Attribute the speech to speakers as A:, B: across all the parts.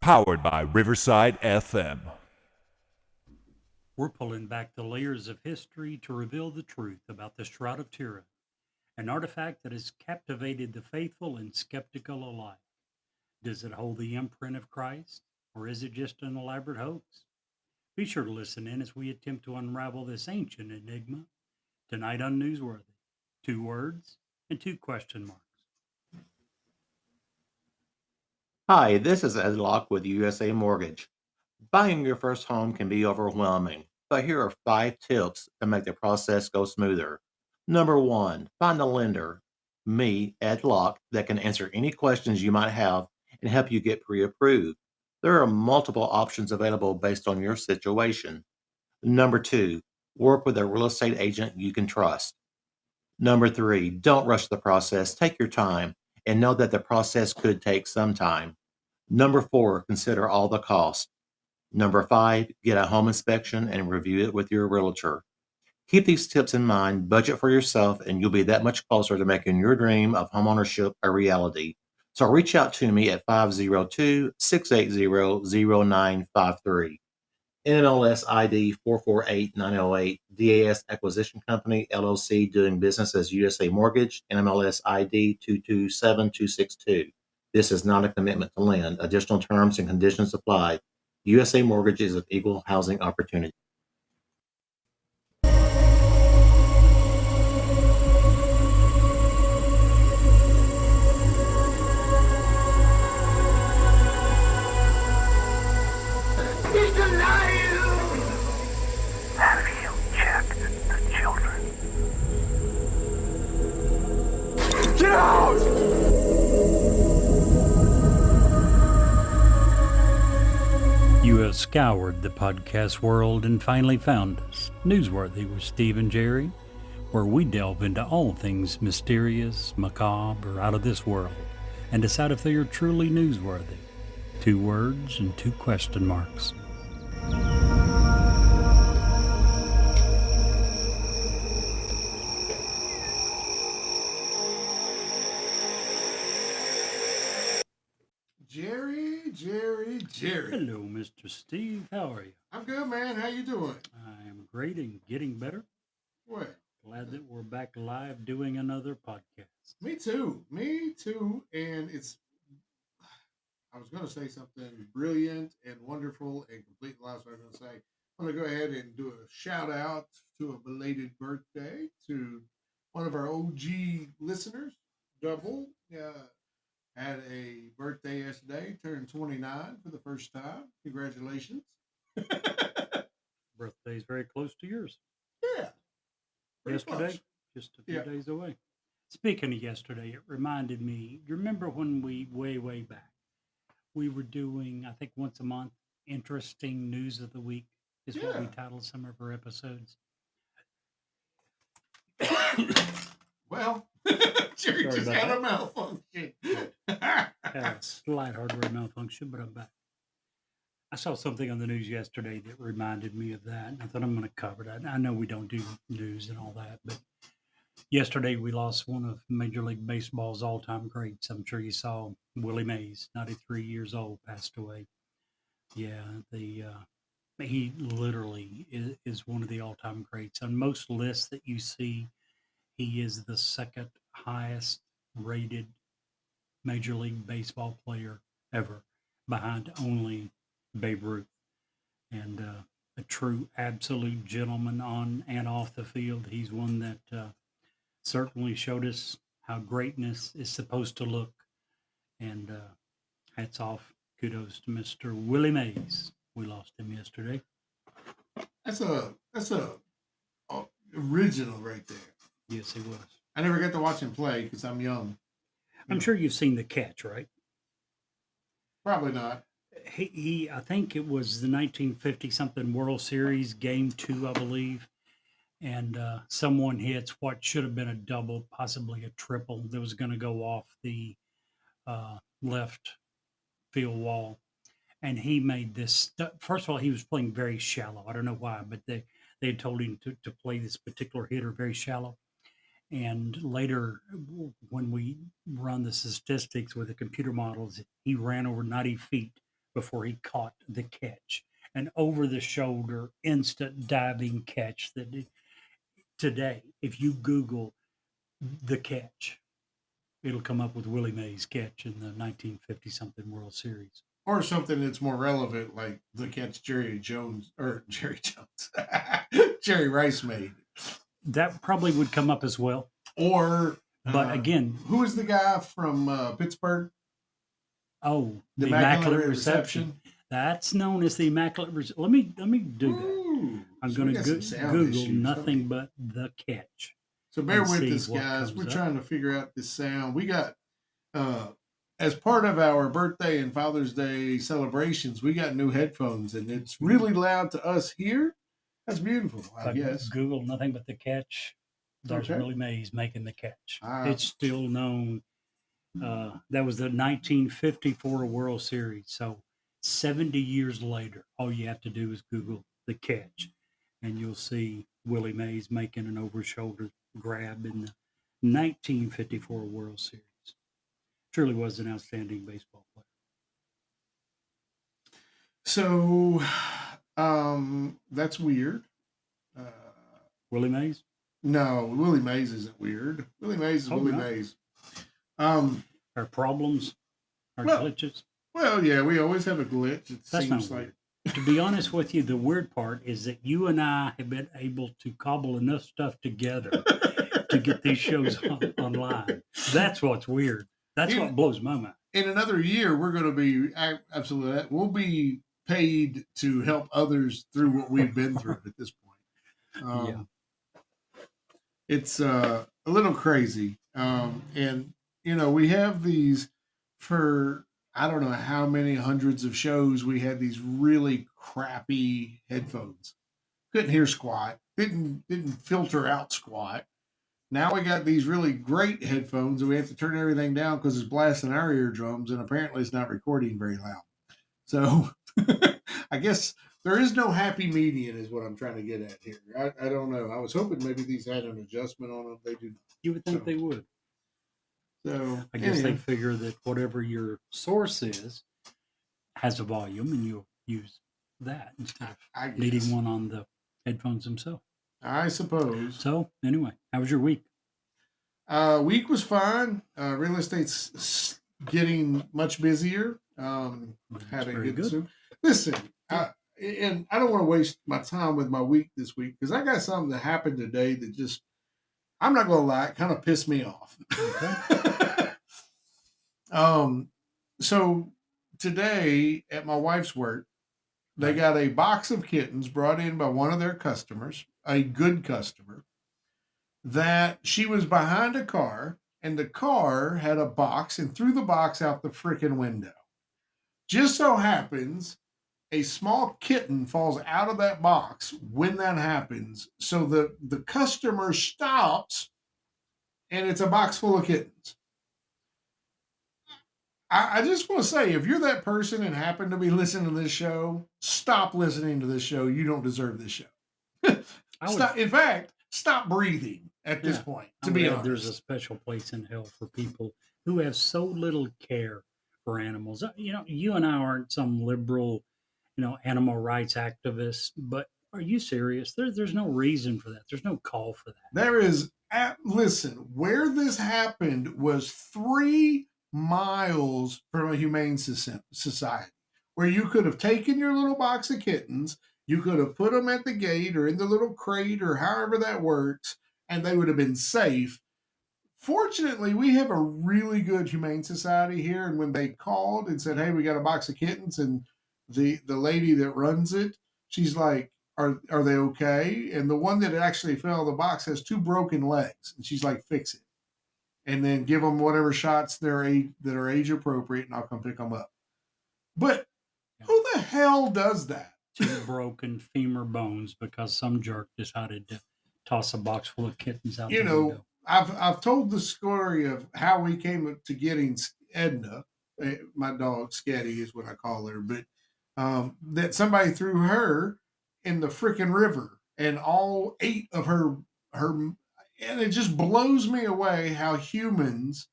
A: powered by Riverside FM.
B: We're pulling back the layers of history to reveal the truth about the Shroud of Turin, an artifact that has captivated the faithful and skeptical alike. Does it hold the imprint of Christ, or is it just an elaborate hoax? Be sure to listen in as we attempt to unravel this ancient enigma. Tonight on Newsworthy, two words and two question marks.
C: Hi, this is Ed Locke with USA Mortgage. Buying your first home can be overwhelming, but here are 5 tips to make the process go smoother. Number one, find a lender, me, Ed Locke, that can answer any questions you might have and help you get pre approved. There are multiple options available based on your situation. Number two, work with a real estate agent you can trust. Number three, don't rush the process. Take your time and know that the process could take some time. Number four, consider all the costs. Number five, get a home inspection and review it with your realtor. Keep these tips in mind, budget for yourself, and you'll be that much closer to making your dream of homeownership a reality. So reach out to me at 502-680-0953. NMLS ID 448908, DAS Acquisition Company, LLC, doing business as USA Mortgage, NMLS ID 227262. This is not a commitment to lend. Additional terms and conditions apply. USA Mortgage is an equal housing opportunity.
D: He's alive! Have you checked the children? Get out!
B: You have scoured the podcast world and finally found us, Newsworthy with Steve and Jerry, where we delve into all things mysterious, macabre, or out of this world, and decide if they are truly newsworthy. Two words and two question marks.
E: Jerry.
B: Hello, Mr. Steve. How are you?
E: I'm good, man. How you doing?
B: I am great and getting better.
E: Well,
B: Glad that we're back live doing another podcast.
E: me too. Me too. And I was going to say something brilliant and wonderful and complete loss. I was going to say, I'm going to go ahead and do a shout out to a belated birthday to one of our OG listeners, Double. Had a birthday yesterday, turned 29 for the first time. Congratulations.
B: Birthday's very close to yours.
E: Yeah. Pretty
B: Yesterday,
E: close.
B: just a few
E: Yeah.
B: days away. Speaking of yesterday, it reminded me, you remember when we, way back, we were doing, I think once a month, interesting news of the week is what we
E: Yeah.
B: titled some of our episodes.
E: Well, Jerry
B: Sorry
E: just
B: about
E: had
B: that.
E: a malfunction.
B: Had a slight hardware malfunction, but I'm back. I saw something on the news yesterday that reminded me of that, and I thought I'm going to cover that. I know we don't do news and all that, but yesterday we lost one of Major League Baseball's all-time greats. I'm sure you saw Willie Mays, 93 years old, passed away. Yeah, he literally is one of the all-time greats. On most lists that you see, he is the second highest rated Major League Baseball player ever, behind only Babe Ruth. And a true absolute gentleman on and off the field. He's one that certainly showed us how greatness is supposed to look. And hats off, kudos to Mr. Willie Mays. We lost him yesterday.
E: That's a original right there.
B: Yes, he was.
E: I never got to watch him play because I'm young.
B: I'm sure you've seen the catch, right?
E: Probably not.
B: He I think it was the 1950 something World Series game 2, I believe, and someone hits what should have been a double, possibly a triple, that was going to go off the left field wall, and he made this. First of all, he was playing very shallow. I don't know why, but they had told him to play this particular hitter very shallow. And later, when we run the statistics with the computer models, he ran over 90 feet before he caught the catch. An over the shoulder, instant diving catch today, if you Google the catch, it'll come up with Willie Mays' catch in the 1950 something World Series.
E: Or something that's more relevant, like the catch Jerry Rice made.
B: That probably would come up as well.
E: Or,
B: But again,
E: who is the guy from Pittsburgh?
B: Oh,
E: The
B: the
E: Immaculate
B: Immaculate Reception. That's known as the Immaculate Reception. Let me do that.
E: Ooh,
B: I'm
E: so
B: going
E: we
B: to
E: got some sound
B: Google
E: issues,
B: nothing but the catch.
E: So bear
B: and
E: with
B: see
E: us,
B: what
E: guys.
B: comes
E: We're
B: up.
E: trying to figure out this sound. We got, as part of our birthday and Father's Day celebrations, we got new headphones, and it's really loud to us here. That's beautiful, I guess.
B: Google nothing but the catch. There's
E: Okay.
B: Willie Mays making the catch.
E: Ah.
B: It's still known. That was the 1954 World Series. So 70 years later, all you have to do is Google the catch, and you'll see Willie Mays making an over-shoulder grab in the 1954 World Series. Truly was an outstanding baseball player.
E: So, that's weird.
B: Willie Mays?
E: No, Willie Mays isn't weird. Willie Mays is
B: Oh,
E: Willie
B: no.
E: Mays.
B: Our problems, our
E: Well,
B: glitches.
E: Well, yeah, we always have a glitch. It
B: That's
E: seems
B: not
E: like.
B: To be honest with you, the weird part is that you and I have been able to cobble enough stuff together to get these shows online. That's what's weird. That's what blows my mind.
E: In another year, we're going to be absolutely. We'll be paid to help others through what we've been through at this point.
B: Yeah.
E: It's a little crazy, and we have these for I don't know how many hundreds of shows. We had these really crappy headphones. Couldn't hear squat. Didn't filter out squat. Now we got these really great headphones, and we have to turn everything down because it's blasting our eardrums, and apparently it's not recording very loud. So I guess there is no happy median, is what I'm trying to get at here. I don't know. I was hoping maybe these had an adjustment on them. They do not.
B: You would think they would.
E: So
B: I guess they
E: anyhow.
B: figure that whatever your source is has a volume, and you'll use that instead of
E: I guess.
B: needing one on the headphones themselves.
E: I suppose.
B: So anyway, how was your week?
E: Week was fine. Real estate's getting much busier. Had a
B: very
E: good.
B: good.
E: Listen, and I don't want to waste my time with my week this week because I got something that happened today that just, I'm not gonna lie, kind of pissed me off.
B: Okay.
E: So today at my wife's work, they got a box of kittens brought in by one of their customers, a good customer, that she was behind a car, and the car had a box and threw the box out the freaking window. Just so happens a small kitten falls out of that box when that happens. So the customer stops, and it's a box full of kittens. I just want to say, if you're that person and happen to be listening to this show, stop listening to this show. You don't deserve this show. Stop. In fact, stop breathing at this point, to be honest.
B: There's a special place in hell for people who have so little care for animals. You and I aren't some liberal, animal rights activists, but are you serious? There's no reason for that. There's no call for that.
E: There is, listen, where this happened was 3 miles from a humane society, where you could have taken your little box of kittens, you could have put them at the gate or in the little crate or however that works, and they would have been safe. Fortunately, we have a really good humane society here, and when they called and said, hey, we got a box of kittens, and the lady that runs it, she's like, are they okay? And the one that actually fell out of the box has 2 broken legs, and she's like, fix it. And then give them whatever shots that are age appropriate, and I'll come pick them up. But who the hell does that?
B: 2 broken femur bones because some jerk decided to toss a box full of kittens out the window.
E: I've told the story of how we came to getting Edna, my dog Sketty is what I call her, but that somebody threw her in the freaking river, and all 8 of her, and it just blows me away how humans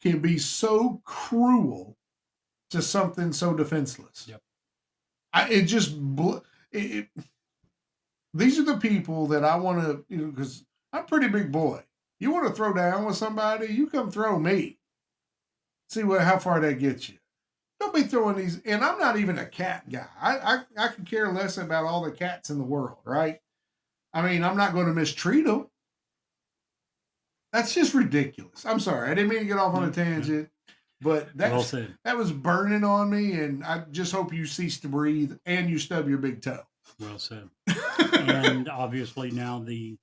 E: can be so cruel to something so defenseless.
B: Yep.
E: These are the people that I want to, because I'm a pretty big boy. You want to throw down with somebody, you come throw me. See how far that gets you. Don't be throwing these, and I'm not even a cat guy. I could care less about all the cats in the world, right? I mean, I'm not going to mistreat them. That's just ridiculous. I'm sorry. I didn't mean to get off on a tangent, but that was burning on me, and I just hope you cease to breathe and you stub your big toe.
B: Well said. And obviously now the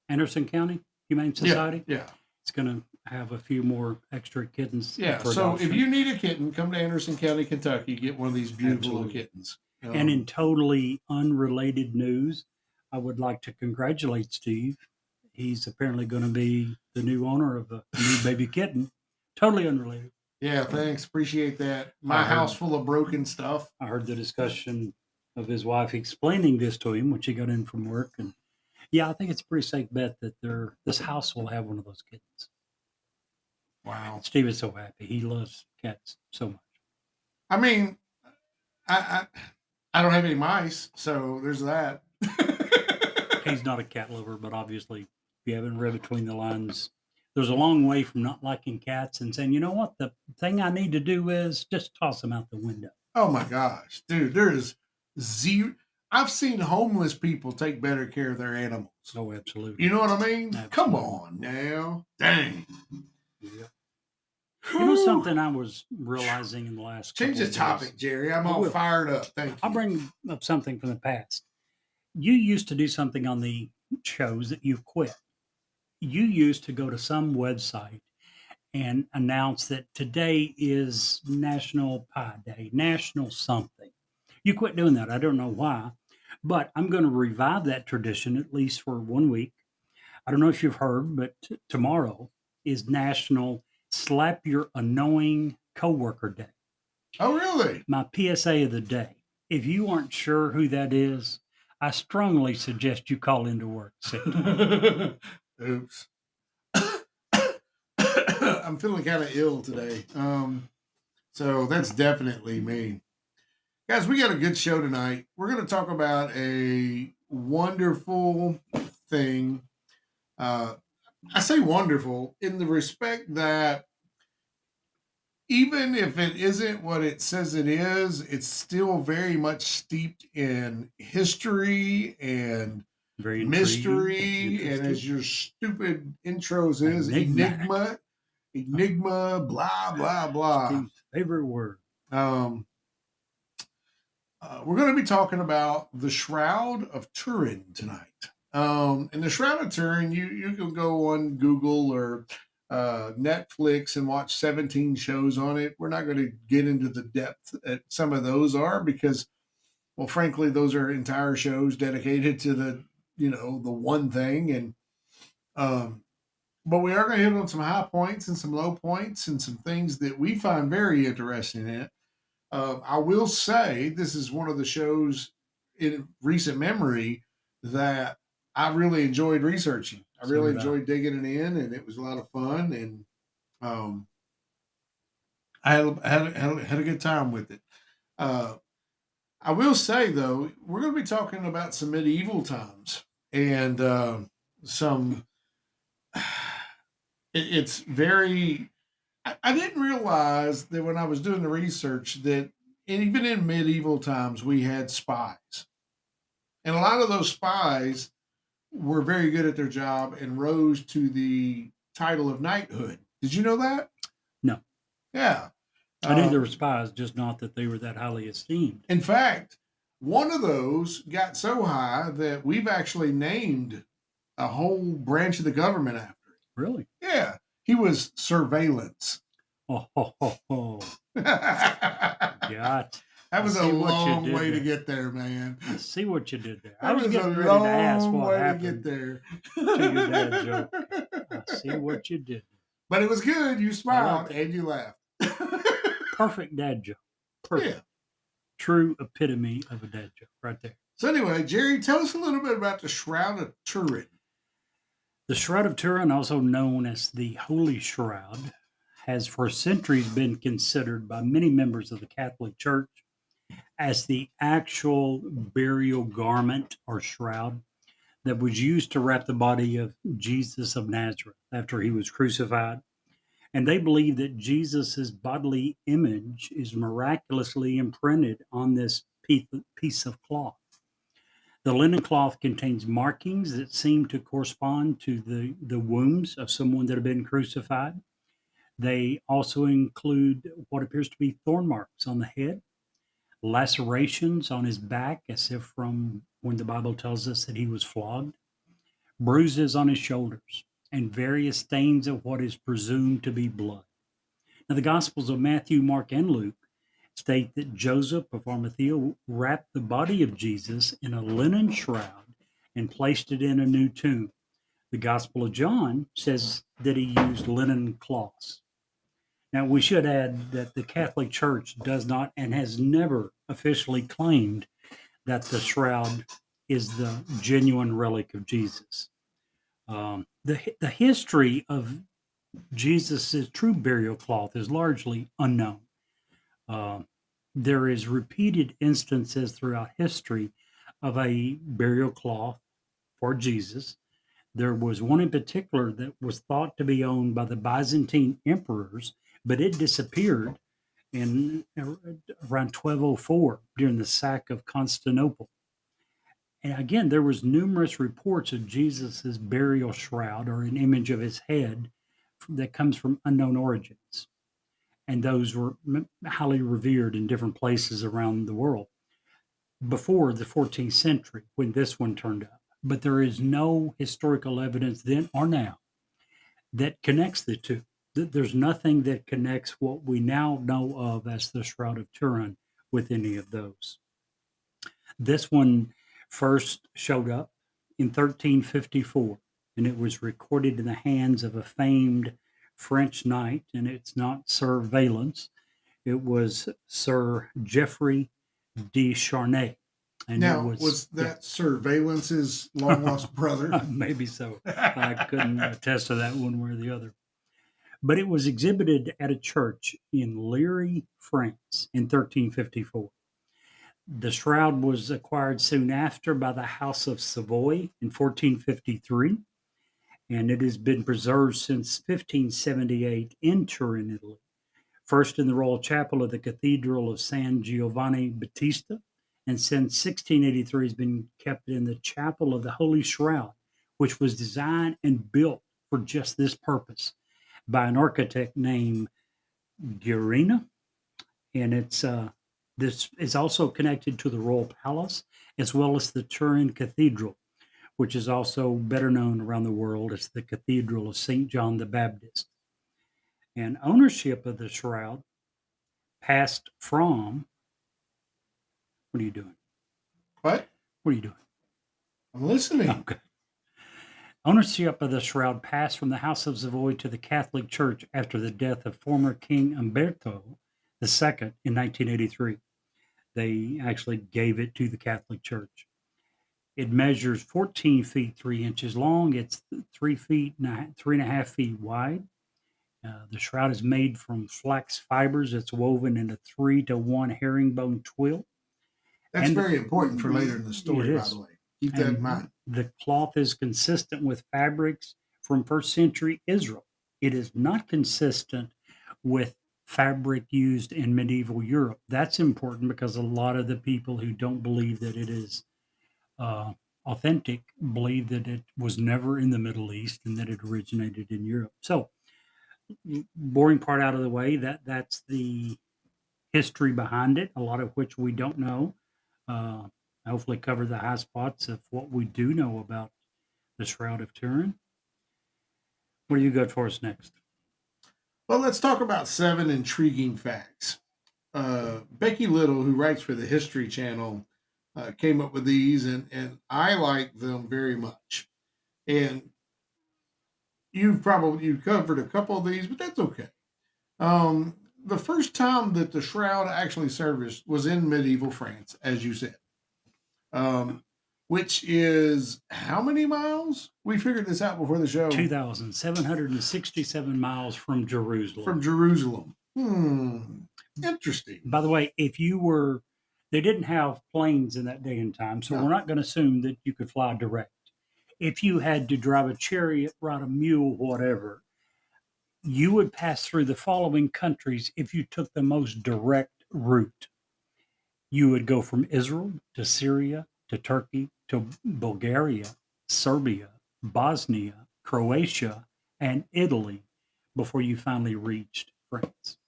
B: Anderson County Humane Society, it's going to have a few more extra kittens.
E: Yeah, so if you need a kitten, come to Anderson County, Kentucky, get one of these beautiful little kittens.
B: And in totally unrelated news, I would like to congratulate Steve. He's apparently going to be the new owner of a new baby kitten. Totally unrelated.
E: Yeah, thanks. Appreciate that. My house full of broken stuff.
B: I heard the discussion of his wife explaining this to him when she got in from work. And yeah, I think it's a pretty safe bet that this house will have one of those kittens.
E: Wow.
B: Steve is so happy. He loves cats so much.
E: I mean, I don't have any mice, so there's that.
B: He's not a cat lover, but obviously, if you haven't read between the lines, there's a long way from not liking cats and saying, you know what, the thing I need to do is just toss them out the window.
E: Oh my gosh, dude, there is zero. I've seen homeless people take better care of their animals.
B: Oh, absolutely.
E: You know what I mean?
B: Absolutely.
E: Come on now. Dang.
B: Yeah. You know something I was realizing in the last
E: Change the topic, Jerry. I'm all fired up. Thank you.
B: I'll bring up something from the past. You used to do something on the shows that you've quit. You used to go to some website and announce that today is National Pie Day, National something. You quit doing that. I don't know why, but I'm going to revive that tradition at least for 1 week. I don't know if you've heard, but tomorrow is National Slap Your Annoying Coworker Day.
E: Oh, really?
B: My PSA of the day. If you aren't sure who that is, I strongly suggest you call into work.
E: Oops. I'm feeling kind of ill today. So that's definitely me. Guys, we got a good show tonight. We're going to talk about a wonderful thing. I say wonderful in the respect that even if it isn't what it says it is, it's still very much steeped in history and
B: very
E: mystery. And as your stupid intros is, enigma, blah, blah, blah.
B: Steve's favorite word.
E: We're going to be talking about the Shroud of Turin tonight. And the Shroud of Turin, you can go on Google or Netflix and watch 17 shows on it. We're not going to get into the depth that some of those are because, well, frankly, those are entire shows dedicated to the one thing. And but we are going to hit on some high points and some low points and some things that we find very interesting in it. I will say this is one of the shows in recent memory that I really enjoyed researching. I really enjoyed digging it in, and it was a lot of fun. And I had a good time with it. I will say though, we're going to be talking about some medieval times and some. It's very. I didn't realize that when I was doing the research that even in medieval times we had spies, and a lot of those spies were very good at their job and rose to the title of knighthood. Did you know that?
B: No.
E: Yeah.
B: I knew there were spies, just not that they were that highly esteemed.
E: In fact, one of those got so high that we've actually named a whole branch of the government after it.
B: Really?
E: Yeah. He was surveillance.
B: Oh, ho, ho, ho.
E: God. That was a long way to get there, man.
B: I see what you did there.
E: I was getting ready to ask what happened to get there.
B: To your dad joke. I see what you did.
E: But it was good. You smiled and you laughed.
B: Perfect dad joke. Perfect. Yeah. True epitome of a dad joke right there.
E: So anyway, Jerry, tell us a little bit about the Shroud of Turin.
B: The Shroud of Turin, also known as the Holy Shroud, has for centuries been considered by many members of the Catholic Church as the actual burial garment or shroud that was used to wrap the body of Jesus of Nazareth after he was crucified. And they believe that Jesus' bodily image is miraculously imprinted on this piece of cloth. The linen cloth contains markings that seem to correspond to the wounds of someone that had been crucified. They also include what appears to be thorn marks on the head, lacerations on his back, as if from when the Bible tells us that he was flogged, bruises on his shoulders, and various stains of what is presumed to be blood. Now, the Gospels of Matthew, Mark, and Luke state that Joseph of Arimathea wrapped the body of Jesus in a linen shroud and placed it in a new tomb. The Gospel of John says that he used linen cloths. Now, we should add that the Catholic Church does not and has never officially claimed that the shroud is the genuine relic of Jesus. The history of Jesus' true burial cloth is largely unknown. There is repeated instances throughout history of a burial cloth for Jesus. There was one in particular that was thought to be owned by the Byzantine emperors, but it disappeared in around 1204 during the sack of Constantinople. And again, there was numerous reports of Jesus's burial shroud or an image of his head that comes from unknown origins. And those were highly revered in different places around the world before the 14th century when this one turned up. But there is no historical evidence then or now that connects the two. There's nothing that connects what we now know of as the Shroud of Turin with any of those. This one first showed up in 1354, and it was recorded in the hands of a famed French knight, and it's not Sir Valence. It was Sir Geoffrey de Charnay. And
E: now, was that Sir Valence's long lost brother?
B: Maybe so. I couldn't attest to that one way or the other. But it was exhibited at a church in Liry, France in 1354. The shroud was acquired soon after by the House of Savoy in 1453, and it has been preserved since 1578 in Turin, Italy. First in the Royal Chapel of the Cathedral of San Giovanni Battista, and since 1683 has been kept in the Chapel of the Holy Shroud, which was designed and built for just this purpose by an architect named Guarina. And this is also connected to the Royal Palace, as well as the Turin Cathedral, which is also better known around the world as the Cathedral of St. John the Baptist. And ownership of the shroud passed from, what are you doing?
E: What?
B: What are you doing?
E: I'm listening.
B: Okay. Ownership of the shroud passed from the House of Savoy to the Catholic Church after the death of former King Umberto II in 1983. They actually gave it to the Catholic Church. It measures 14 feet 3 inches long. It's 3 feet, 3.5 feet wide. The shroud is made from flax fibers. It's woven in a 3-to-1 herringbone twill.
E: That's
B: And
E: very important for later in the story,
B: it
E: by
B: is.
E: the way. Keep that in
B: And
E: mind.
B: the cloth is consistent with fabrics from first century Israel. It is not consistent with fabric used in medieval Europe. That's important because a lot of the people who don't believe that it is authentic believe that it was never in the Middle East and that it originated in Europe. So, boring part out of the way, that's the history behind it, a lot of which we don't know. Hopefully cover the high spots of what we do know about the Shroud of Turin. What do you got for us next?
E: Well, let's talk about 7 intriguing facts. Becky Little, who writes for the History Channel, came up with these, and I like them very much. And you've covered a couple of these, but that's okay. The first time that the shroud actually serviced was in medieval France, as you said. which is how many miles? We figured this out before the show.
B: 2,767 miles from Jerusalem.
E: From Jerusalem. Interesting.
B: By the way, they didn't have planes in that day and time, so
E: No.
B: we're not going to assume that you could fly direct. If you had to drive a chariot, ride a mule, whatever, you would pass through the following countries if you took the most direct route. You would go from Israel to Syria to Turkey to Bulgaria, Serbia, Bosnia, Croatia, and Italy before you finally reached France.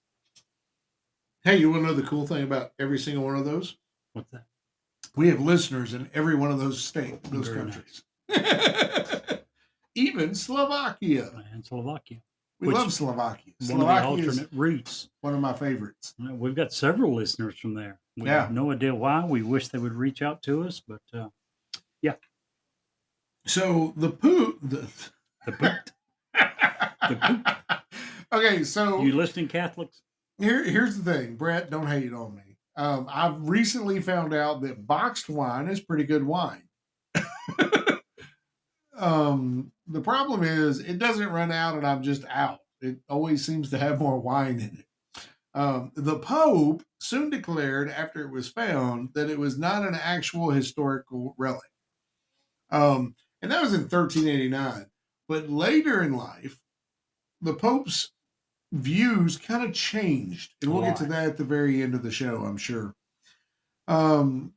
E: Hey, you want to know the cool thing about every single one of those?
B: What's that?
E: We have listeners in every one of those states, those
B: Very
E: countries. Even Slovakia.
B: And Slovakia.
E: We love Slovakia.
B: One of the alternate routes.
E: One of my favorites.
B: We've got several listeners from there. We
E: Yeah.
B: have no idea why. We wish they would reach out to us, but yeah.
E: So the poop.
B: The poop. The poop.
E: Okay, so
B: You listening, Catholics?
E: here's the thing, Brett. Don't hate on me. I've recently found out that boxed wine is pretty good wine. The problem is it doesn't run out, and I'm just out. It always seems to have more wine in it. The Pope soon declared after it was found that it was not an actual historical relic. And that was in 1389. But later in life, the Pope's views kind of changed. And we'll get to that at the very end of the show, I'm sure. In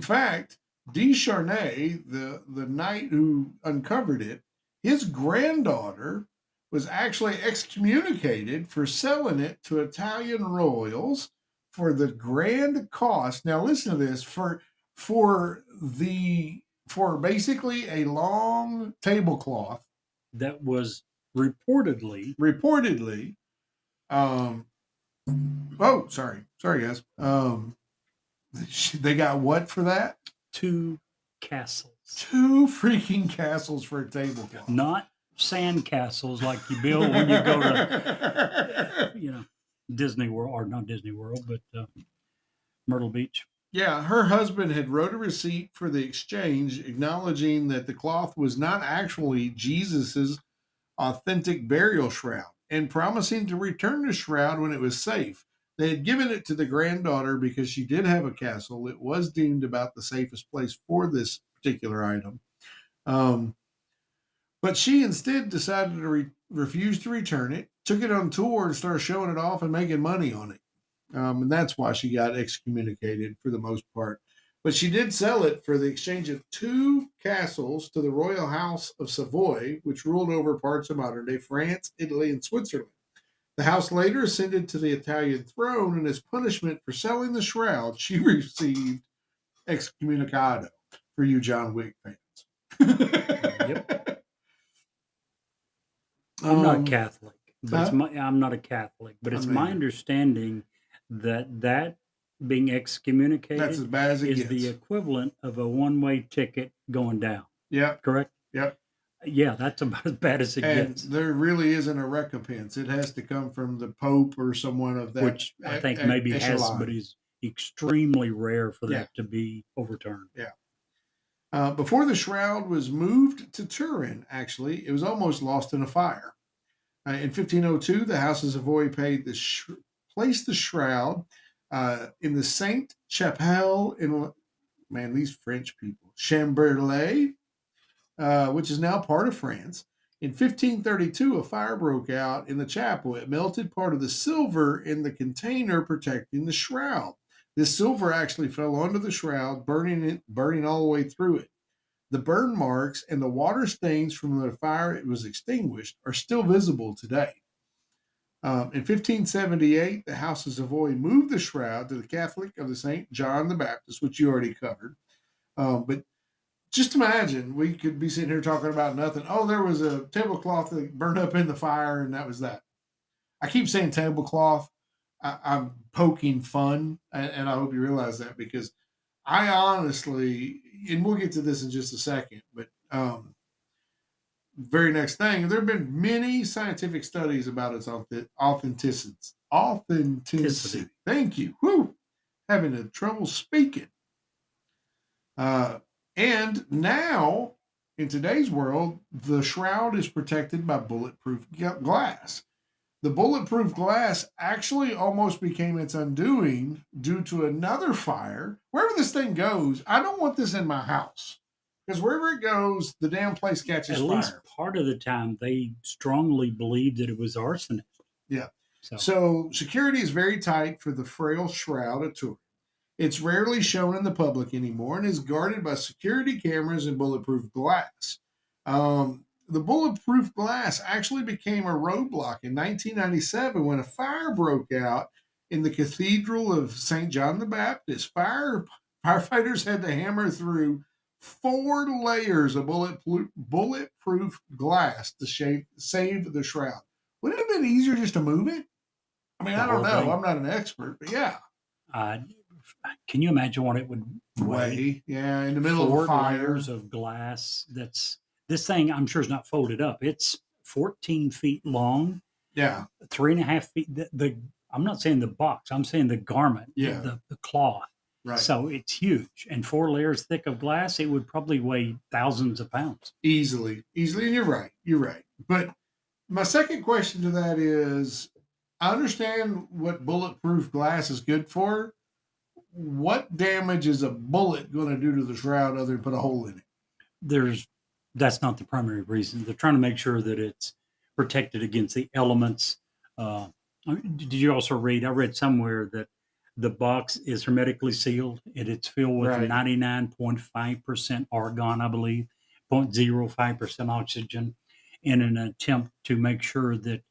E: fact, de Charnay, the knight who uncovered it, his granddaughter was actually excommunicated for selling it to Italian royals for the grand cost. Now listen to this, for basically a long tablecloth
B: That was reportedly
E: sorry guys. They got what for that?
B: 2 castles.
E: 2 freaking castles for a tablecloth.
B: Not sand castles like you build when you go to, Disney World, or not Disney World, but Myrtle Beach.
E: Yeah, her husband had wrote a receipt for the exchange acknowledging that the cloth was not actually Jesus's authentic burial shroud and promising to return the shroud when it was safe. They had given it to the granddaughter because she did have a castle. It was deemed about the safest place for this particular item. But she instead decided to refuse to return it, took it on tour and started showing it off and making money on it. And that's why she got excommunicated for the most part. But she did sell it for the exchange of 2 castles to the royal house of Savoy, which ruled over parts of modern-day France, Italy, and Switzerland. The house later ascended to the Italian throne, and as punishment for selling the shroud, she received excommunicado, for you John Wick fans.
B: Yep. I'm not Catholic, but I'm not a Catholic, but it's my understanding that being excommunicated
E: That's as bad as it
B: is
E: gets.
B: the equivalent of a one-way ticket going down.
E: Yep.
B: Correct?
E: Yep.
B: Yeah, that's about as bad as it
E: And
B: gets.
E: there really isn't a recompense. It has to come from the Pope or someone of that.
B: Which I think maybe has,
E: echelon.
B: but is extremely rare for that
E: Yeah.
B: to be overturned.
E: Yeah. Before the shroud was moved to Turin, actually, it was almost lost in a fire. In 1502, the House of Savoy placed the shroud in the Saint Chapelle in, these French people, Chamberlain, which is now part of France. In 1532, a fire broke out in the chapel. It melted part of the silver in the container protecting the shroud. This silver actually fell onto the shroud, burning all the way through it. The burn marks and the water stains from the fire it was extinguished are still visible today. In 1578, the House of Savoy moved the shroud to the Catholic of the St. John the Baptist, which you already covered. But just imagine, we could be sitting here talking about nothing. Oh, there was a tablecloth that burned up in the fire, and that was that. I keep saying tablecloth. I'm poking fun, and I hope you realize that, because I honestly, and we'll get to this in just a second, but very next thing, there have been many scientific studies about its authenticity. Thank you. Whew. Having trouble speaking. And now, in today's world, the shroud is protected by bulletproof glass. The bulletproof glass actually almost became its undoing due to another fire. Wherever this thing goes, I don't want this in my house because wherever it goes, the damn place catches
B: At
E: fire.
B: least part of the time, they strongly believed that it was arsenic.
E: Yeah.
B: So,
E: So security is very tight for the frail Shroud of Turin. It's rarely shown in the public anymore and is guarded by security cameras and bulletproof glass. The bulletproof glass actually became a roadblock in 1997 when a fire broke out in the Cathedral of St. John the Baptist. Firefighters had to hammer through 4 layers of bulletproof glass to save the shroud. Wouldn't it have been easier just to move it? I mean,
B: The
E: I don't
B: whole
E: know.
B: thing?
E: I'm not an expert, but yeah.
B: Can you imagine what it would weigh?
E: Yeah, in the middle of
B: 4
E: a fire.
B: layers of glass. This thing, I'm sure, is not folded up. It's 14 feet long,
E: Yeah,
B: 3.5 feet. I'm not saying the box. I'm saying the garment,
E: Yeah.
B: the cloth.
E: right.
B: So it's huge, and 4 layers thick of glass. It would probably weigh thousands of pounds.
E: Easily. And you're right. But my second question to that is I understand what bulletproof glass is good for. What damage is a bullet going to do to the shroud other than put a hole in it?
B: That's not the primary reason. They're trying to make sure that it's protected against the elements. Did you also read? I read somewhere that the box is hermetically sealed and it's filled with
E: Right.
B: 99.5% argon, I believe, 0.05% oxygen, in an attempt to make sure that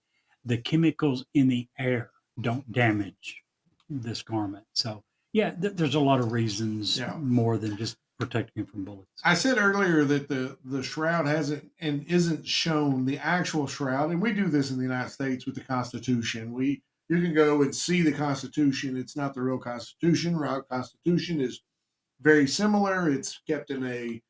B: the chemicals in the air don't damage this garment. So, yeah, there's a lot of reasons
E: Yeah.
B: more than just protecting it from bullets.
E: I said earlier that the shroud hasn't and isn't shown the actual shroud, and we do this in the United States with the Constitution. You can go and see the Constitution. It's not the real Constitution. Real Constitution is very similar. It's kept in a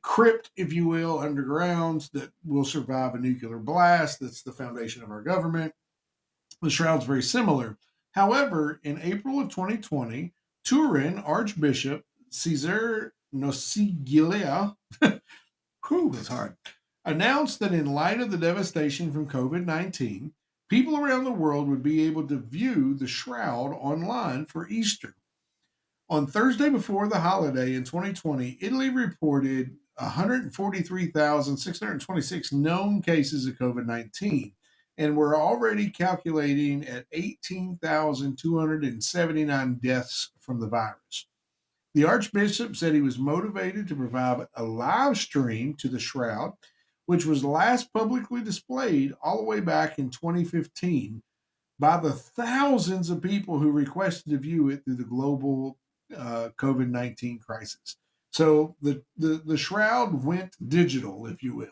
E: crypt, if you will, underground that will survive a nuclear blast. That's the foundation of our government. The shroud's very similar. However, in April of 2020, Turin Archbishop Caesar Nosiglia, that's hard, announced that in light of the devastation from COVID-19, people around the world would be able to view the shroud online for Easter. On Thursday before the holiday in 2020, Italy reported 143,626 known cases of COVID-19, and we're already calculating at 18,279 deaths from the virus. The Archbishop said he was motivated to provide a live stream to the shroud, which was last publicly displayed all the way back in 2015 by the thousands of people who requested to view it through the global COVID-19 crisis. So the shroud went digital, if you will.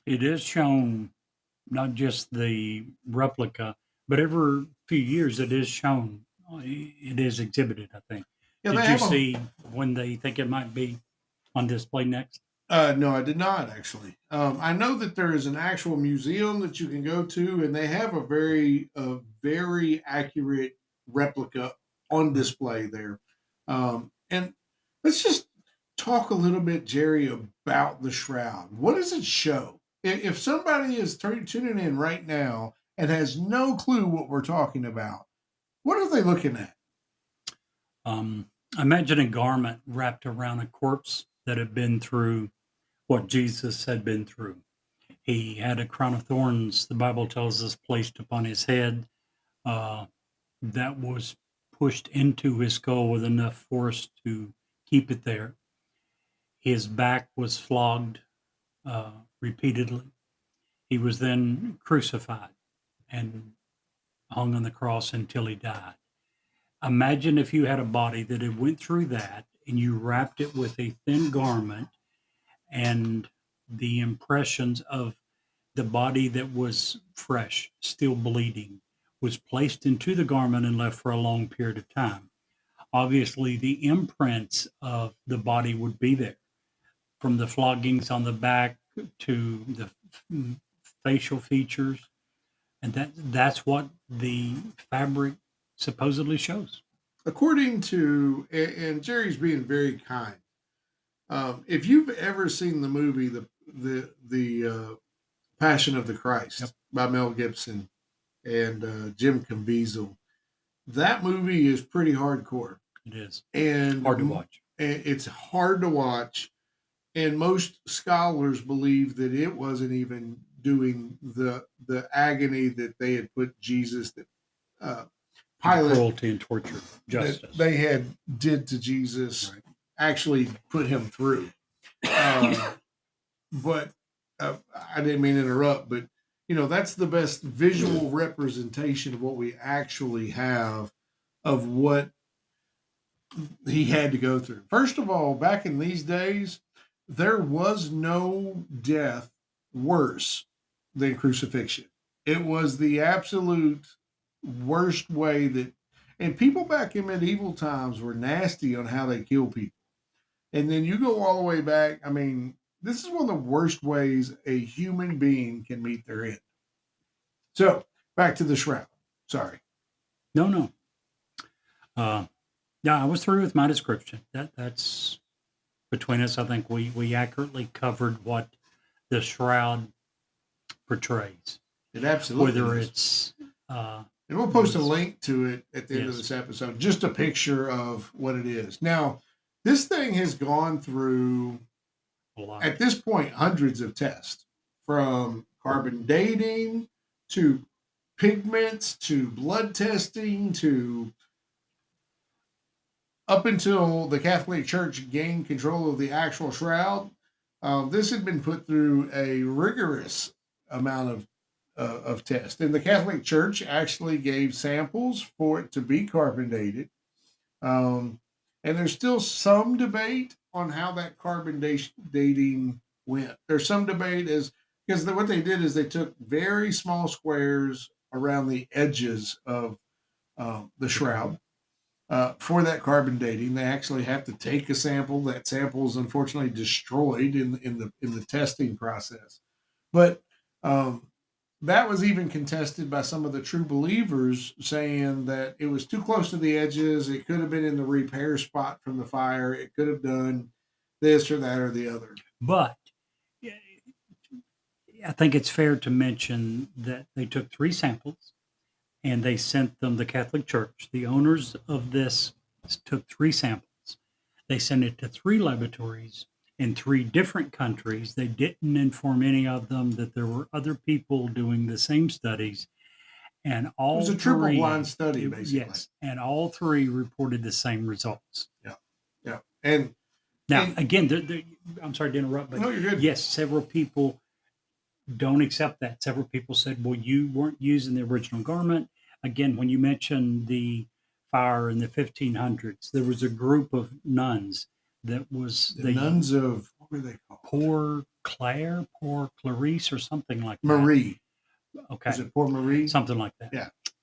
B: It is shown, not just the replica, but every few years it is shown. It is exhibited, I think.
E: Yeah,
B: Did
E: they
B: you
E: have
B: see when they think it might be on display next?
E: No, I did not actually. I know that there is an actual museum that you can go to, and they have a very accurate replica on display there. And let's just talk a little bit, Jerry, about the shroud. What does it show? If somebody is tuning in right now and has no clue what we're talking about, what are they looking at?
B: Imagine a garment wrapped around a corpse that had been through what Jesus had been through. He had a crown of thorns, the Bible tells us, placed upon his head, that was pushed into his skull with enough force to keep it there. His back was flogged repeatedly. He was then crucified and hung on the cross until he died. Imagine if you had a body that had went through that and you wrapped it with a thin garment, and the impressions of the body that was fresh, still bleeding, was placed into the garment and left for a long period of time. Obviously, the imprints of the body would be there, from the floggings on the back to the facial features, and that's what the fabric supposedly shows.
E: according to, and Jerry's being very kind. If you've ever seen the movie the Passion of the Christ
B: Yep.
E: by Mel Gibson and Jim Caviezel, that movie is pretty hardcore
B: It is
E: and
B: hard to watch.
E: It's hard to watch, and most scholars believe that it wasn't even doing the agony that they had put Jesus, that uh, Pilate,
B: Cruelty and torture,
E: that
B: justice.
E: they had did to Jesus,
B: Right.
E: actually put him through. But I didn't mean to interrupt, but that's the best visual representation of what we actually have of what he had to go through. First of all, back in these days, there was no death worse than crucifixion. It was the absolute worst way that, and people back in medieval times were nasty on how they kill people. And then you go all the way back. I mean, this is one of the worst ways a human being can meet their end. So back to the shroud. Sorry.
B: No. Yeah, I was through with my description. That's between us. I think we accurately covered what the shroud portrays.
E: It absolutely
B: Whether
E: is.
B: it's
E: And we'll post a link to it at the end of
B: Yes.
E: this episode, just a picture of what it is. Now, this thing has gone through,
B: a lot.
E: at this point, hundreds of tests, from carbon dating to pigments to blood testing to up until the Catholic Church gained control of the actual shroud. This had been put through a rigorous amount of tests, and the Catholic Church actually gave samples for it to be carbon dated. And there's still some debate on how that carbon dating went. There's some debate because what they did is they took very small squares around the edges of the shroud. For that carbon dating, they actually have to take a sample. That sample is unfortunately destroyed in the testing process. But that was even contested by some of the true believers, saying that it was too close to the edges. It could have been in the repair spot from the fire. It could have done this or that or the other.
B: But I think it's fair to mention that they took 3 samples and they sent them, the Catholic Church. The owners of this took 3 samples. They sent it to 3 laboratories in 3 different countries. They didn't inform any of them that there were other people doing the same studies. And all
E: It was a triple
B: 3,
E: blind study, basically.
B: Yes, and all 3 reported the same results.
E: Yeah. And
B: Now,
E: And-
B: again, I'm sorry to interrupt, but
E: no, you're good.
B: yes, several people don't accept that. Several people said, well, you weren't using the original garment. Again, when you mentioned the fire in the 1500s, there was a group of nuns that was
E: The nuns of, what were they called?
B: Poor Clarice, or something like that.
E: Marie.
B: Okay.
E: Is it Poor Marie?
B: Something like that.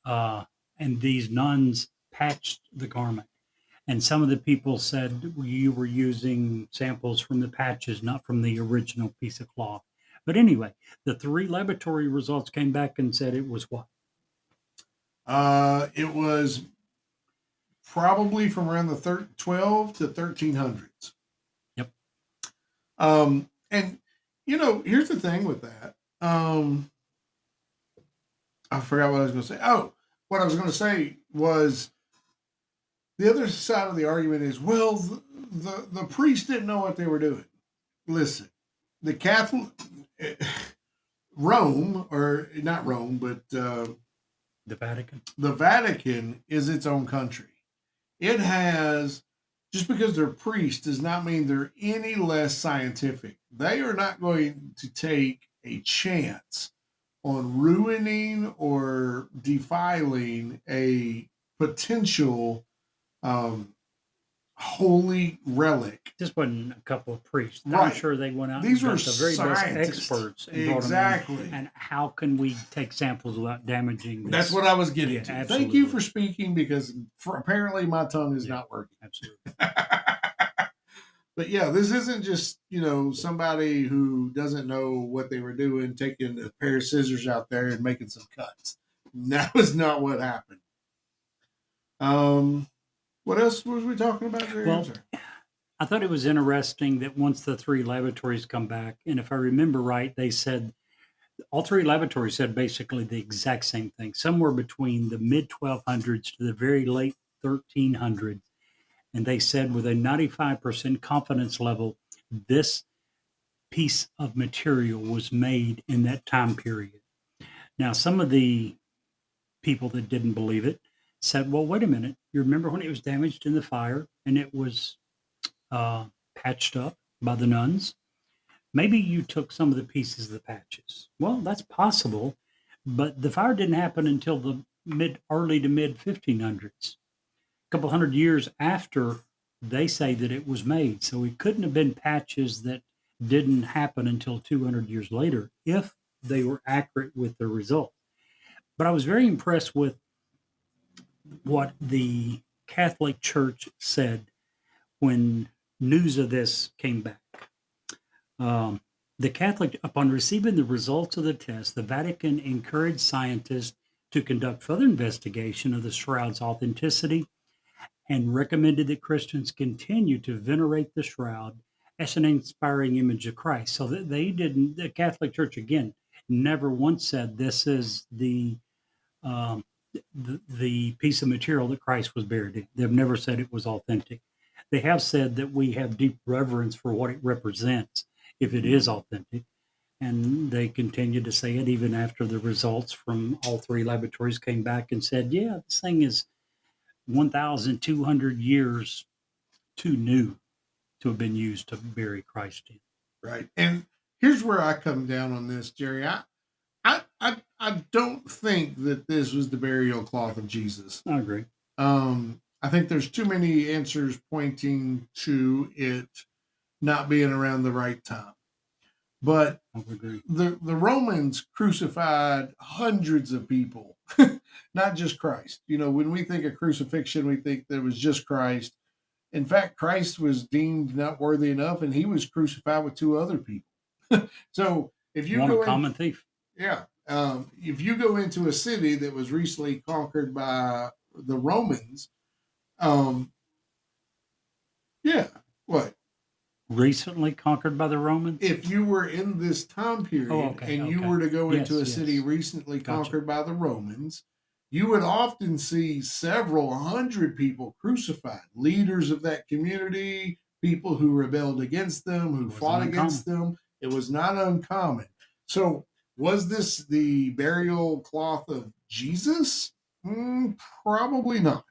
E: Yeah.
B: And these nuns patched the garment. And some of the people said you were using samples from the patches, not from the original piece of cloth. But anyway, the 3 laboratory results came back and said it was what?
E: It was probably from around the 12 to 1300s.
B: Yep.
E: And here's the thing with that. I forgot what I was going to say. Oh, what I was going to say was the other side of the argument is, well, the priests didn't know what they were doing. Listen, the Catholic Rome, or not Rome, but
B: The Vatican.
E: the Vatican is its own country. It has, just because they're priests does not mean they're any less scientific. They are not going to take a chance on ruining or defiling a potential holy relic.
B: Just wasn't a couple of priests. I'm
E: Right.
B: sure they went out
E: These
B: and
E: were
B: got the very best
E: scientists.
B: experts and brought them
E: Exactly.
B: in. And how can we take samples without damaging this?
E: That's what I was getting
B: Yeah,
E: to.
B: absolutely.
E: Thank you for speaking, because apparently my tongue is not working.
B: Absolutely.
E: But yeah, this isn't just, somebody who doesn't know what they were doing, taking a pair of scissors out there and making some cuts. That was not what happened. What else was we talking about there?
B: Well,
E: I'm sorry.
B: I thought it was interesting that once the three laboratories come back, and if I remember right, they said all three laboratories said basically the exact same thing, somewhere between the mid 1200s to the very late 1300s. And they said with a 95% confidence level, this piece of material was made in that time period. Now, some of the people that didn't believe it said, well, wait a minute. You remember when it was damaged in the fire and it was patched up by the nuns? Maybe you took some of the pieces of the patches. Well, that's possible, but the fire didn't happen until the early to mid 1500s, a couple hundred years after they say that it was made. So it couldn't have been patches that didn't happen until 200 years later if they were accurate with their result. But I was very impressed with what the Catholic Church said when news of this came back. The Catholic, upon receiving the results of the test, the Vatican encouraged scientists to conduct further investigation of the shroud's authenticity and recommended that Christians continue to venerate the shroud as an inspiring image of Christ. So that the Catholic Church, again, never once said this is um, the piece of material that Christ was buried in. They've never said it was authentic. They have said that we have deep reverence for what it represents if it is authentic. And they continue to say it even after the results from all three laboratories came back and said, yeah, this thing is 1,200 years too new to have been used to bury Christ in.
E: Right. And here's where I come down on this, Jerry. I don't think that this was the burial cloth of Jesus.
B: I agree.
E: I think there's too many answers pointing to it not being around the right time. But
B: I would agree.
E: the Romans crucified hundreds of people, not just Christ. You know, when we think of crucifixion, we think there was just Christ. In fact, Christ was deemed not worthy enough, and he was crucified with two other people. So if you
B: One
E: go
B: a
E: in,
B: common thief.
E: yeah, if you go into a city that was recently conquered by the Romans, yeah, what?
B: Recently conquered by the Romans?
E: If you were in this time period and you were to go into a city recently conquered by the Romans, you would often see several hundred people crucified, leaders of that community, people who rebelled against them, who fought against them. It was not uncommon. So was this the burial cloth of Jesus? Probably not.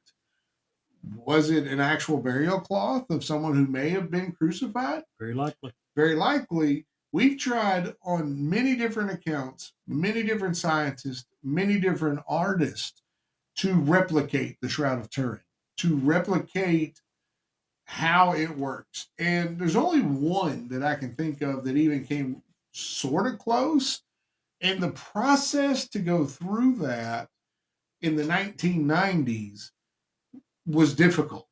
E: Was it an actual burial cloth of someone who may have been crucified?
B: Very likely.
E: Very likely. We've tried on many different accounts, many different scientists, many different artists to replicate the Shroud of Turin, to replicate how it works. And there's only one that I can think of that even came sort of close. And the process to go through that in the 1990s was difficult.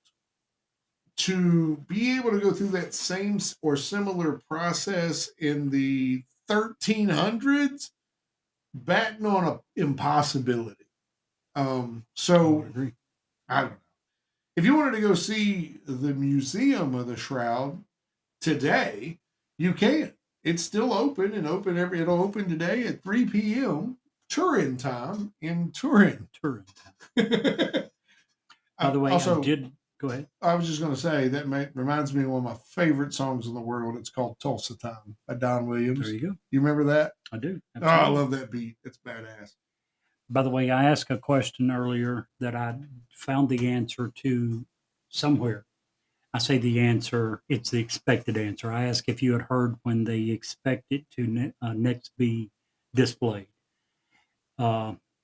E: To be able to go through that same or similar process in the 1300s, batting on an impossibility. So I don't know. If you wanted to go see the Museum of the Shroud today, you can. It's still open and it'll open today at 3 p.m. Turin time in Turin.
B: Turin time. By the way,
E: also,
B: go ahead.
E: I was just going to say that reminds me of one of my favorite songs in the world. It's called Tulsa Time by Don Williams.
B: There you go.
E: You remember that?
B: I do.
E: Absolutely. Oh, I love that beat. It's badass.
B: By the way, I asked a question earlier that I found the answer to somewhere. I say the answer, it's the expected answer. I asked if you had heard when they expect it to next be displayed.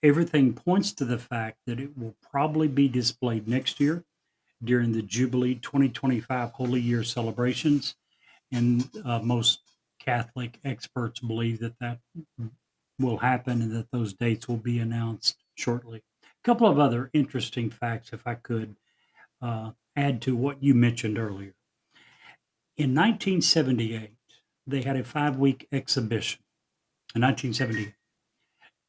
B: Everything points to the fact that it will probably be displayed next year during the Jubilee 2025 Holy Year celebrations. And most Catholic experts believe that will happen and that those dates will be announced shortly. A couple of other interesting facts, if I could add to what you mentioned earlier. In 1978, they had a 5-week exhibition. In 1978.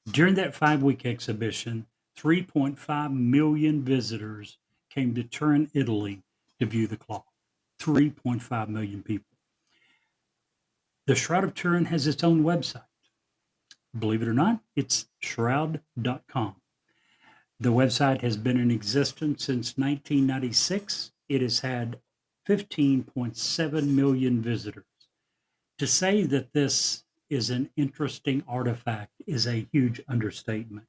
B: During that 5-week exhibition, 3.5 million visitors came to Turin, Italy to view the cloth. 3.5 million people. The Shroud of Turin has its own website. Believe it or not, it's shroud.com. The website has been in existence since 1996. It has had 15.7 million visitors. To say that this is an interesting artifact is a huge understatement.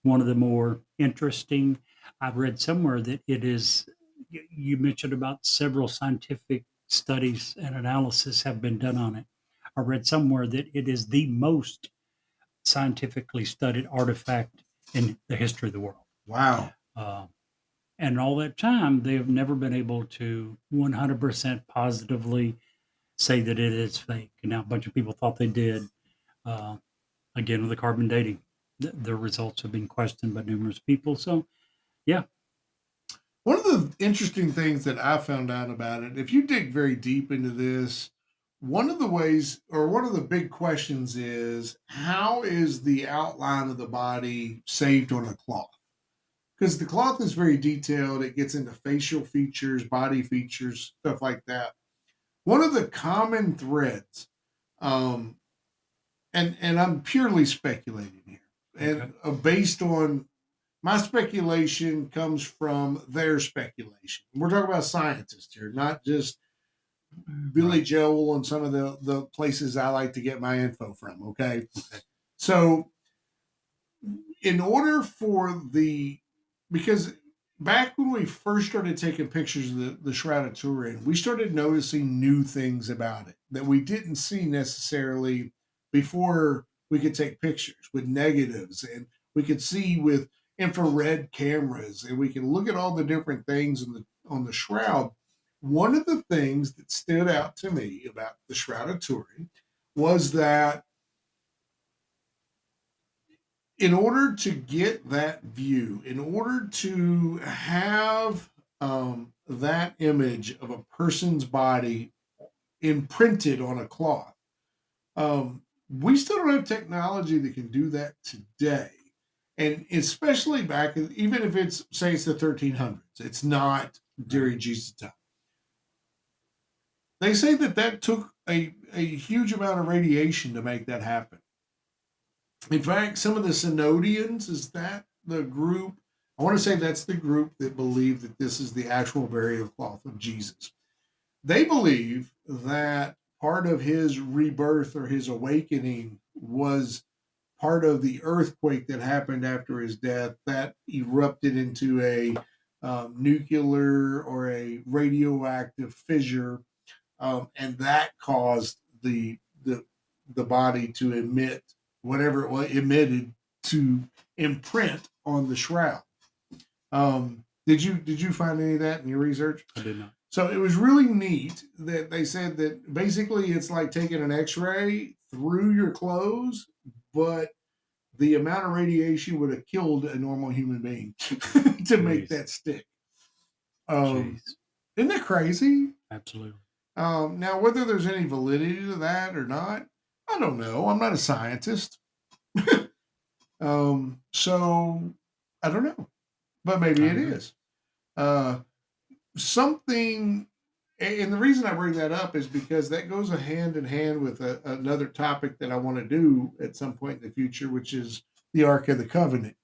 B: One of the more interesting, I've read somewhere that it is, you mentioned about several scientific studies and analysis have been done on it. I read somewhere that it is the most scientifically studied artifact in the history of the world.
E: Wow.
B: And all that time, they have never been able to 100% positively say that it is fake. And now a bunch of people thought they did. Again, with the carbon dating, the results have been questioned by numerous people. So, yeah.
E: One of the interesting things that I found out about it, if you dig very deep into this, one of the ways or one of the big questions is how is the outline of the body saved on a cloth? Because the cloth is very detailed. It gets into facial features, body features, stuff like that. One of the common threads, and I'm purely speculating here, and based on my speculation comes from their speculation. We're talking about scientists here, not just Billy Joel and some of the places I like to get my info from. Okay. So in order for because back when we first started taking pictures of the Shroud of Turin, we started noticing new things about it that we didn't see necessarily before we could take pictures with negatives, and we could see with infrared cameras, and we can look at all the different things on the shroud. One of the things that stood out to me about the Shroud of Turin was that in order to get that view, in order to have that image of a person's body imprinted on a cloth, we still don't have technology that can do that today. And especially back, even if it's, say it's the 1300s, it's not during Jesus' time. They say that took a huge amount of radiation to make that happen. In fact, some of the Synodians, is that the group? I want to say that's the group that believe that this is the actual burial cloth of Jesus. They believe that part of his rebirth or his awakening was part of the earthquake that happened after his death that erupted into a nuclear or a radioactive fissure, and that caused the body to emit whatever it was emitted to imprint on the shroud. Did you find any of that in your research?
B: I did not.
E: So it was really neat that they said that basically it's like taking an x-ray through your clothes, but the amount of radiation would have killed a normal human being to make that stick. Isn't that crazy?
B: Absolutely.
E: Now, whether there's any validity to that or not, I don't know. I'm not a scientist. So I don't know, but maybe it is. Something, and the reason I bring that up is because that goes hand in hand with another topic that I want to do at some point in the future, which is the Ark of the Covenant.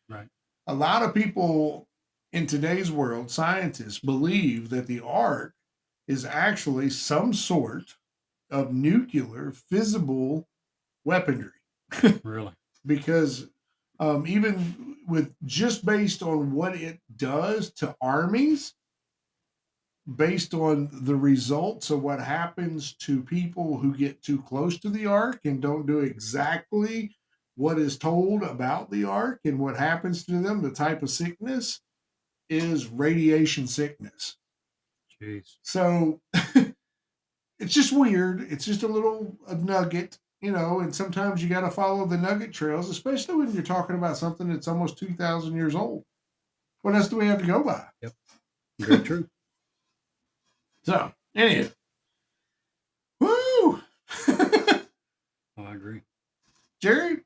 B: Right.
E: A lot of people in today's world, scientists, believe that the Ark is actually some sort of nuclear fissible weaponry.
B: Really?
E: Because even with just based on what it does to armies, based on the results of what happens to people who get too close to the Ark and don't do exactly what is told about the Ark and what happens to them, the type of sickness is radiation sickness.
B: Jeez.
E: So it's just weird. It's just a nugget, and sometimes you got to follow the nugget trails, especially when you're talking about something that's almost 2,000 years old. What else do we have to go by?
B: Yep. Very true.
E: So, anyway. Woo!
B: Oh, I agree.
E: Jerry,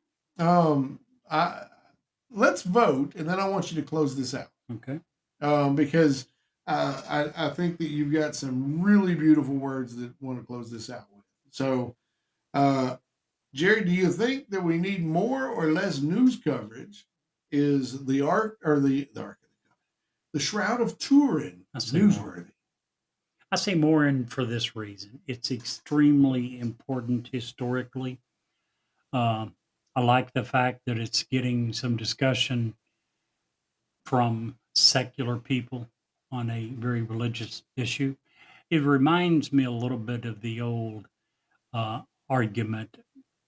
E: let's vote, and then I want you to close this out.
B: Okay.
E: because I think that you've got some really beautiful words that want to close this out with. So, Jerry, do you think that we need more or less news coverage? Is the ark or the ark of the Shroud of Turin
B: I say more.
E: newsworthy?
B: I say more in for this reason. It's extremely important historically. Um, I like the fact that it's getting some discussion from secular people on a very religious issue. It reminds me a little bit of the old argument.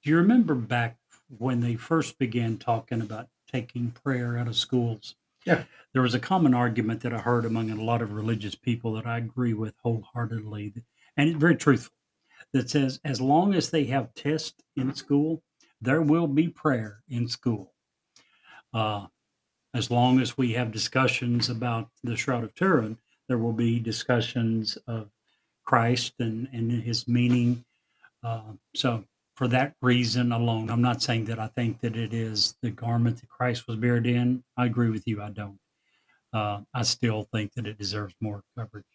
B: Do you remember back when they first began talking about taking prayer out of schools?
E: Yeah.
B: There was a common argument that I heard among a lot of religious people that I agree with wholeheartedly, and it's very truthful, that says as long as they have tests in school, there will be prayer in school. Uh, as long as we have discussions about the Shroud of Turin, there will be discussions of Christ and his meaning. So, for that reason alone, I'm not saying that I think that it is the garment that Christ was buried in. I agree with you. I don't. I still think that it deserves more coverage.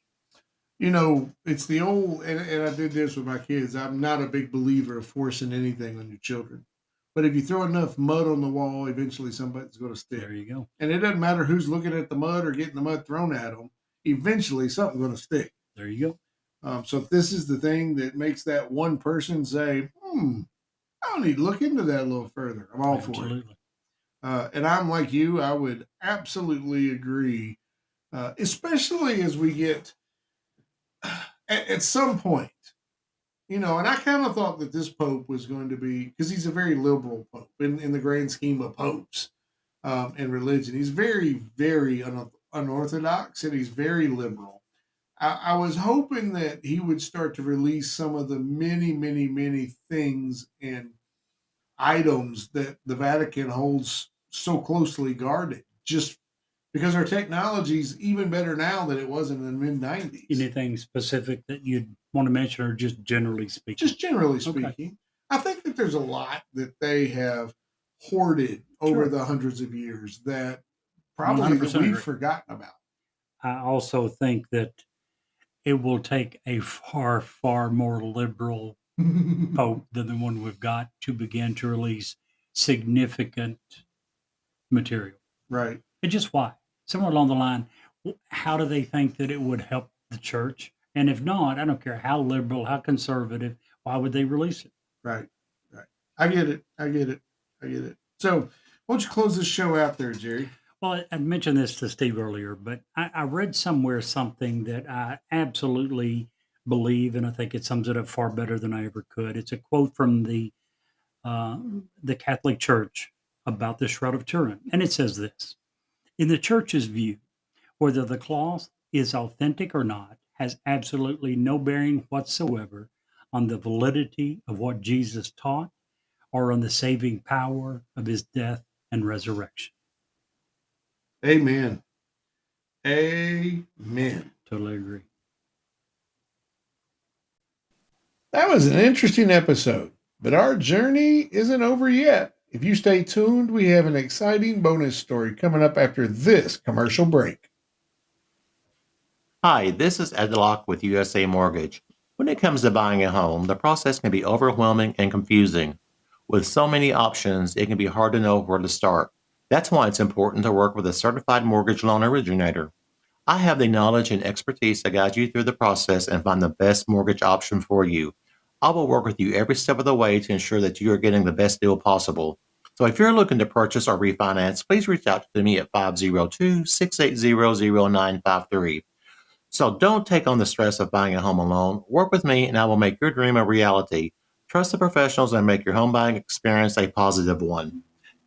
E: You know, it's the old, and I did this with my kids. I'm not a big believer of forcing anything on your children. But if you throw enough mud on the wall, eventually somebody's going to stick.
B: There you go.
E: And it doesn't matter who's looking at the mud or getting the mud thrown at them. Eventually, something's going to stick.
B: There you
E: So if this is the thing that makes that one person say, I need to look into that a little further, I'm all
B: go.
E: for it.
B: Absolutely.
E: And I'm like you, I would absolutely agree, especially as we get at some point, you know, and I kind of thought that this Pope was going to be, because he's a very liberal Pope in the grand scheme of popes and religion. He's very, very unorthodox and he's very liberal. I was hoping that he would start to release some of the many, many, many things and items that the Vatican holds so closely guarded, just because our technology is even better now than it was in the mid 90s.
B: Anything specific that you'd want to mention, or just generally speaking?
E: Just generally
B: Okay.
E: speaking, I think that there's a lot that they have hoarded over
B: Sure.
E: the hundreds of years that probably that
B: 100%
E: we've
B: agree.
E: forgotten about.
B: I also think that it will take a far, far more liberal Pope than the one we've got to begin to release significant material.
E: Right.
B: And just why? Somewhere along the line, how do they think that it would help the church? And if not, I don't care how liberal, how conservative, why would they release it?
E: Right. Right. I get it. So why don't you close this show out there, Jerry?
B: Well, I mentioned this to Steve earlier, but I read somewhere something that I absolutely believe, and I think it sums it up far better than I ever could. It's a quote from the Catholic Church about the Shroud of Turin, and it says this: "In the Church's view, whether the cloth is authentic or not has absolutely no bearing whatsoever on the validity of what Jesus taught or on the saving power of his death and resurrection."
E: Amen. Amen.
B: Totally agree.
E: That was an interesting episode, but our journey isn't over yet. If you stay tuned, we have an exciting bonus story coming up after this commercial break.
C: Hi, this is Ed Locke with USA Mortgage. When it comes to buying a home, the process can be overwhelming and confusing. With so many options, it can be hard to know where to start. That's why it's important to work with a certified mortgage loan originator. I have the knowledge and expertise to guide you through the process and find the best mortgage option for you. I will work with you every step of the way to ensure that you are getting the best deal possible. So if you're looking to purchase or refinance, please reach out to me at 502-680-0953. So don't take on the stress of buying a home alone. Work with me and I will make your dream a reality. Trust the professionals and make your home buying experience a positive one.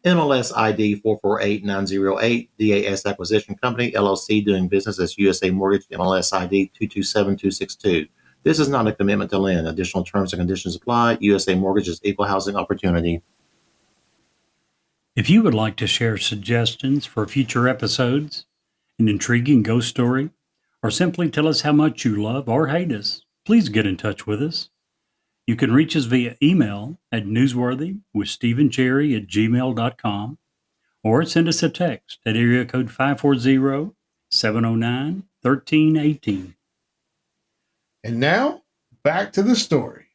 C: MLS ID 448908, DAS Acquisition Company, LLC, doing business as USA Mortgage, MLS ID 227262. This is not a commitment to lend. Additional terms and conditions apply. USA Mortgage is equal housing opportunity.
B: If you would like to share suggestions for future episodes, an intriguing ghost story, or simply tell us how much you love or hate us, please get in touch with us. You can reach us via email at newsworthywithsteveandjerry@gmail.com or send us a text at area code 540 709 1318.
E: And now, back to the story.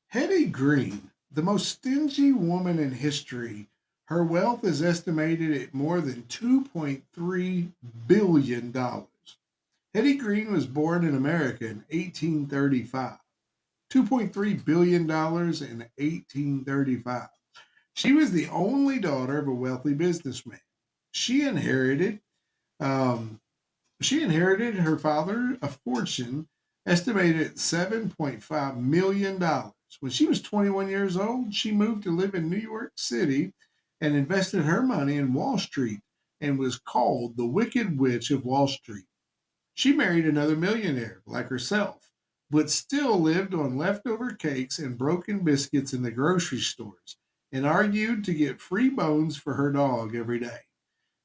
E: Hetty Green, the most stingy woman in history, her wealth is estimated at more than $2.3 billion. Hetty Green was born in America in 1835. $2.3 billion in 1835. She was the only daughter of a wealthy businessman. She inherited her father a fortune estimated at $7.5 million. When she was 21 years old, she moved to live in New York City and invested her money in Wall Street and was called the Wicked Witch of Wall Street. She married another millionaire like herself, but still lived on leftover cakes and broken biscuits in the grocery stores and argued to get free bones for her dog every day.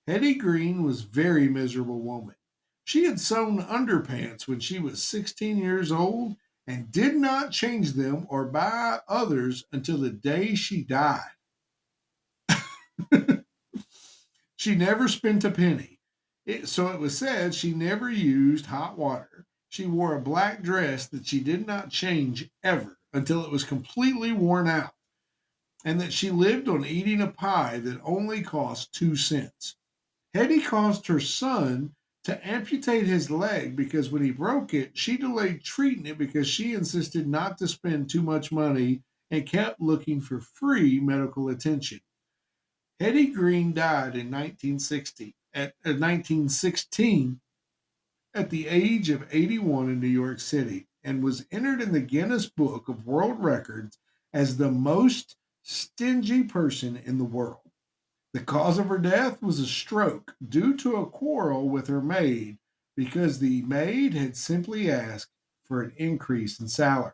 E: Hetty Green was a very miserable woman. She had sewn underpants when she was 16 years old and did not change them or buy others until the day she died. She never spent a penny. So it was said she never used hot water. She wore a black dress that she did not change ever until it was completely worn out, and that she lived on eating a pie that only cost 2 cents. Hetty caused her son to amputate his leg because when he broke it, she delayed treating it because she insisted not to spend too much money and kept looking for free medical attention. Hetty Green died in 1916 at the age of 81 in New York City and was entered in the Guinness Book of World Records as the most stingy person in the world. The cause of her death was a stroke due to a quarrel with her maid because the maid had simply asked for an increase in salary.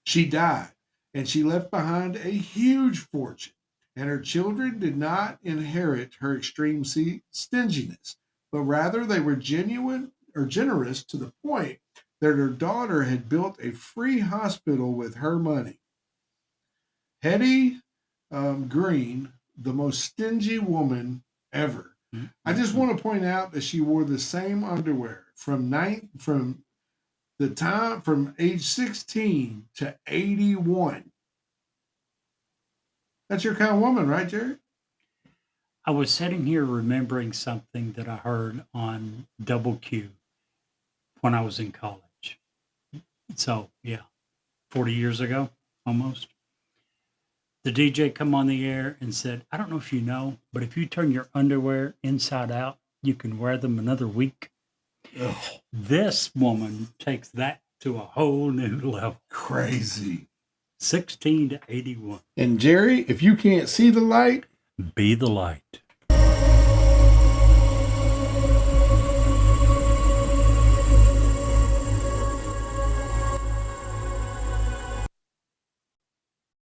E: She died, and she left behind a huge fortune, and her children did not inherit her extreme stinginess, but rather they were generous to the point that her daughter had built a free hospital with her money. Hetty Green, the most stingy woman ever. I just want to point out that she wore the same underwear from age 16 to 81. That's your kind of woman, right, Jerry?
B: I was sitting here remembering something that I heard on Double Q when I was in college. So, yeah, 40 years ago, almost. The DJ come on the air and said, I don't know if you know, but if you turn your underwear inside out, you can wear them another week.
E: Ugh.
B: This woman takes that to a whole new level.
E: Crazy.
B: 16 to 81.
E: And Jerry, if you can't see the light,
B: Be the light.